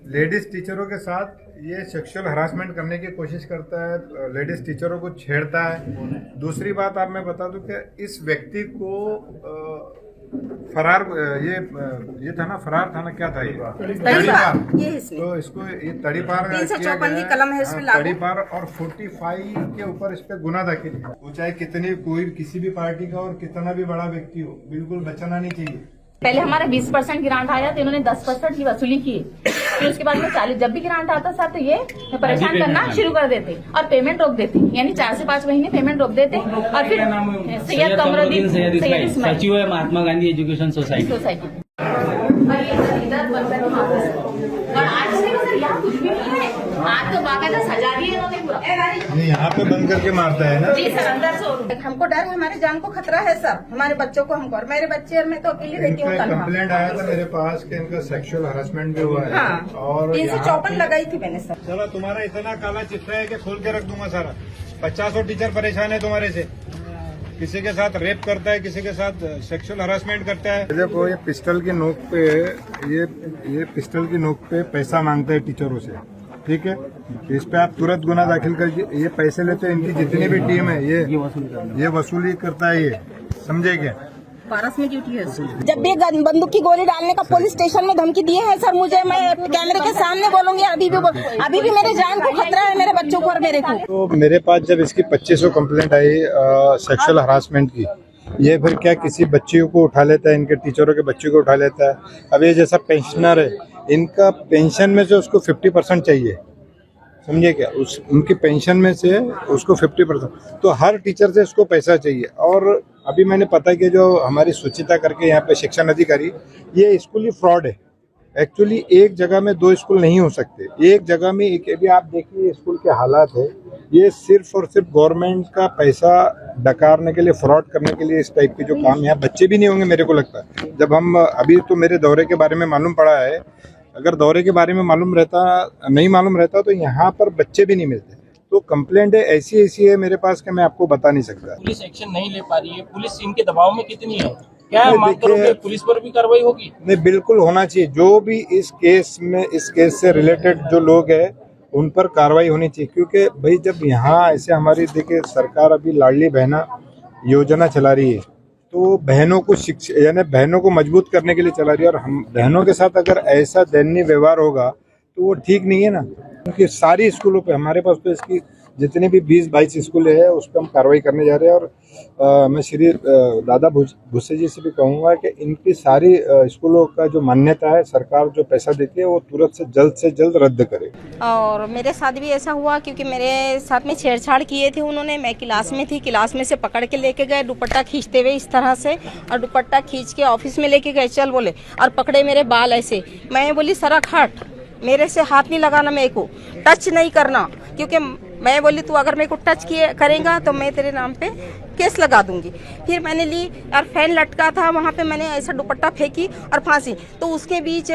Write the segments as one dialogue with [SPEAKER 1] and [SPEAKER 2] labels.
[SPEAKER 1] Ladies टीचरों के साथ ये सेक्सुअल हरासमेंट करने की कोशिश करता है, लेडीज टीचरों को छेड़ता है। दूसरी बात आप मैं बता दूं कि इस व्यक्ति को फरार ये था ना, फरार था ना, क्या था ये तड़ीपार। तो इसको ये तड़ीपार
[SPEAKER 2] 354 की कलम है इसमें लागू।
[SPEAKER 1] तड़ीपार और 45 के ऊपर इस पे गुना दाखिल है। वो चाहे कितनी कोई किसी भी पार्टी का और कितना भी बड़ा व्यक्ति हो, बिल्कुल बचाना नहीं चाहिए।
[SPEAKER 3] पहले हमारा 20% ग्रांट आया तो इन्होंने 10% की वसूली की, फिर उसके बाद में 40 जब भी ग्रांट आता था तो ये परेशान करना शुरू कर देते और पेमेंट रोक देते, यानी 4 से 5 महीने पेमेंट रोक देते। और फिर सैयद कमरुद्दीन
[SPEAKER 4] सचिव है महात्मा गांधी एजुकेशन सोसाइटी।
[SPEAKER 3] और आज से सर यहाँ कुछ भी नहीं है, आज तो बाकायदा सजा दी है इन्होंने पूरा।
[SPEAKER 1] नहीं, यहाँ पे बंद करके मारता है ना।
[SPEAKER 3] जी सर, अंदर से
[SPEAKER 2] हमको डर है, हमारे जान को खतरा है सर, हमारे बच्चों को, हमको और मेरे बच्चे और मैं तो अकेली रहती हूँ। कल
[SPEAKER 1] कंप्लेंट आया था मेरे पास कि इनका सेक्सुअल हरासमेंट भी हुआ है।
[SPEAKER 2] हाँ,
[SPEAKER 1] और
[SPEAKER 2] 354 लगाई थी मैंने सर।
[SPEAKER 1] चलो, तुम्हारा इतना काला चिट्ठा है कि खोल के रख दूंगा सारा। 50 टीचर परेशान है तुम्हारे से। किसी के साथ रेप करता है, किसी के साथ सेक्सुअल हरासमेंट करता है। देखो, ये पिस्टल की नोक पे ये पिस्टल की नोक पे पैसा मांगता है टीचरों से, ठीक है। इस पे आप तुरंत गुना दाखिल करके ये पैसे लेते हैं। इनकी जितनी भी टीम है ये वसूली करता है, ये समझे क्या?
[SPEAKER 2] पारस में ड्यूटी है।
[SPEAKER 5] जब भी बंदूक की गोली डालने का पुलिस स्टेशन में धमकी दिए हैं सर मुझे, मैं कैमरे के सामने बोलूंगी। अभी भी मेरे जान को खतरा है, मेरे बच्चों को और मेरे को।
[SPEAKER 1] तो मेरे पास जब इसकी 2500 कंप्लेंट आई सेक्सुअल हरासमेंट की, ये फिर क्या किसी बच्चियों को उठा लेता है, इनके टीचरों के बच्चों को उठा लेता है। अब ये जैसा पेंशनर है, इनका पेंशन में से उसको 50% चाहिए, समझे क्या? उनकी पेंशन में से उसको 50%, तो हर टीचर से उसको पैसा चाहिए। और अभी मैंने पता कि जो हमारी सुचिता करके यहाँ पे शिक्षण अधिकारी, ये स्कूल ही फ्रॉड है। एक्चुअली एक जगह में 2 स्कूल नहीं हो सकते, एक जगह में एक। अभी आप देखिए स्कूल के हालात है, ये सिर्फ और सिर्फ गवर्नमेंट का पैसा डकारने के लिए, फ्रॉड करने के लिए इस टाइप के जो काम, यहाँ बच्चे भी नहीं होंगे मेरे को लगता है। जब हम अभी तो मेरे दौरे के बारे में मालूम पड़ा है, अगर दौरे के बारे में नहीं मालूम रहता तो यहाँ पर बच्चे भी नहीं मिलते। तो कंप्लेंट है ऐसी है मेरे पास कि मैं आपको बता नहीं सकता।
[SPEAKER 4] पुलिस एक्शन नहीं ले पा रही है, पुलिस इनके दबाव में कितनी है? क्या मांग करोगे, पुलिस पर भी कार्रवाई होगी?
[SPEAKER 1] नहीं, बिल्कुल होना चाहिए। जो भी इस केस से रिलेटेड जो लोग हैं उन पर कार्रवाई होनी चाहिए। क्योंकि भाई जब यहाँ ऐसे हमारी देखिए सरकार अभी लाडली बहना योजना चला रही है, तो बहनों को शिक्षा यानी बहनों को मजबूत करने के लिए चला रही है। और हम बहनों के साथ अगर ऐसा दयनीय व्यवहार होगा तो वो ठीक नहीं है ना। क्योंकि सारी स्कूलों पे हमारे पास तो इसकी जितने भी 20-22 स्कूल है उस पर हम कार्रवाई करने जा रहे हैं। और मैं श्री दादा भुस्से जी से भी कहूँगा कि इनकी सारी स्कूलों का जो मान्यता है, सरकार जो पैसा देती है वो तुरंत से जल्द रद्द करे।
[SPEAKER 5] और मेरे साथ भी ऐसा हुआ, क्योंकि मेरे साथ में छेड़छाड़ किए थे उन्होंने। मैं क्लास में थी, क्लास में से पकड़ के लेके गए दुपट्टा खींचते हुए इस तरह से, और दुपट्टा खींच के ऑफिस में लेके गए, चल बोले, और पकड़े मेरे बाल ऐसे। मैं बोली सरक हट, मेरे से हाथ नहीं लगाना, मेरे को टच नहीं करना, क्योंकि मैं बोली तू अगर मेरे को टच करेगा तो मैं तेरे नाम पे केस लगा दूंगी। फिर मैंने ली और फैन लटका था वहाँ पे, मैंने ऐसा दुपट्टा फेंकी और फांसी। तो उसके बीच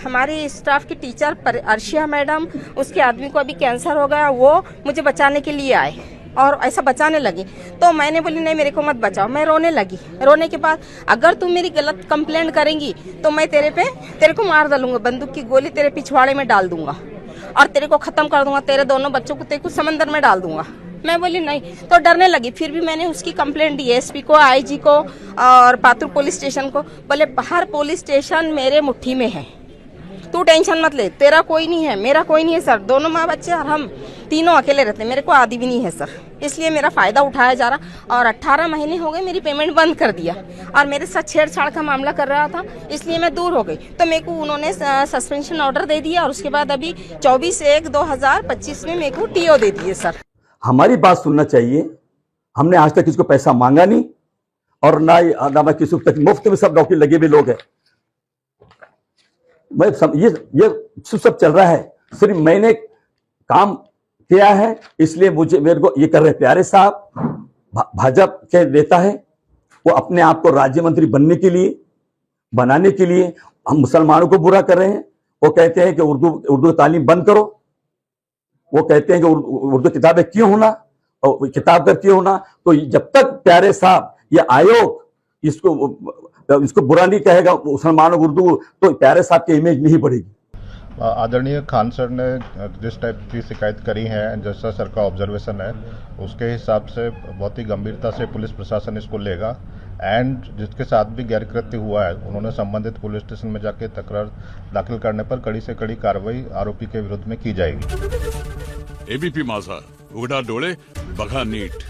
[SPEAKER 5] हमारी स्टाफ की टीचर अर्शिया मैडम, उसके आदमी को अभी कैंसर हो गया, वो मुझे बचाने के लिए आए और ऐसा बचाने लगी। तो मैंने बोली नहीं, मेरे को मत बचाओ। मैं रोने लगी। रोने के बाद अगर तुम मेरी गलत कंप्लेंट करेंगी तो मैं तेरे को मार डालूंगा, बंदूक की गोली तेरे पिछवाड़े में डाल दूंगा और तेरे को खत्म कर दूंगा, तेरे दोनों बच्चों को तेरे को समंदर में डाल दूंगा। मैं बोली नहीं, तो डरने लगी। फिर भी मैंने उसकी कंप्लेंट दी एसपी को, आईजी को और पातुर पुलिस स्टेशन को। बोले हर पुलिस स्टेशन मेरे मुट्ठी में है, तू टेंशन मत ले, तेरा कोई नहीं है, मेरा कोई नहीं है सर। दोनों माँ बच्चे और हम तीनों अकेले रहते हैं, मेरे को आदि भी नहीं है सर। इसलिए मेरा फायदा उठाया जा रहा। और 18 महीने हो गए मेरी पेमेंट बंद कर दिया, और मेरे साथ छेड़छाड़ का मामला कर रहा था, इसलिए मैं दूर हो गई। तो मेरे को उन्होंने सस्पेंशन ऑर्डर दे दिया, और उसके बाद अभी 24/1/2025 में मेरे को टीओ दे दिए सर।
[SPEAKER 6] हमारी बात सुनना चाहिए। हमने आज तक किसी को पैसा मांगा नहीं, और ना किसी को तक मुफ्त में सब नौकरी लगे हुए लोग हैं। ये सब चल रहा है, सिर्फ मैंने काम किया है, इसलिए मेरे को ये कर रहे हैं। प्यारे साहब भाजपा के नेता है, वो अपने आप को राज्य मंत्री बनाने के लिए हम मुसलमानों को बुरा कर रहे हैं। वो कहते हैं कि उर्दू तालीम बंद करो, वो कहते हैं कि उर्दू किताबें क्यों होना, और किताब का क्यों होना। तो जब तक प्यारे साहब ये आयोग इसको बुरा नहीं कहेगा मुसलमानों उर्दू, तो प्यारे साहब की इमेज नहीं बढ़ेगी।
[SPEAKER 7] आदरणीय खान सर ने जिस टाइप की शिकायत करी है, जैसा सर का ऑब्जर्वेशन है, उसके हिसाब से बहुत ही गंभीरता से पुलिस प्रशासन इसको लेगा। एंड जिसके साथ भी गैरकृत्य हुआ है, उन्होंने संबंधित पुलिस स्टेशन में जाके तकरार दाखिल करने पर कड़ी से कड़ी कार्रवाई आरोपी के विरुद्ध में की जाएगी।
[SPEAKER 8] एबीपी माझा, उघडा डोळे बघा नीट।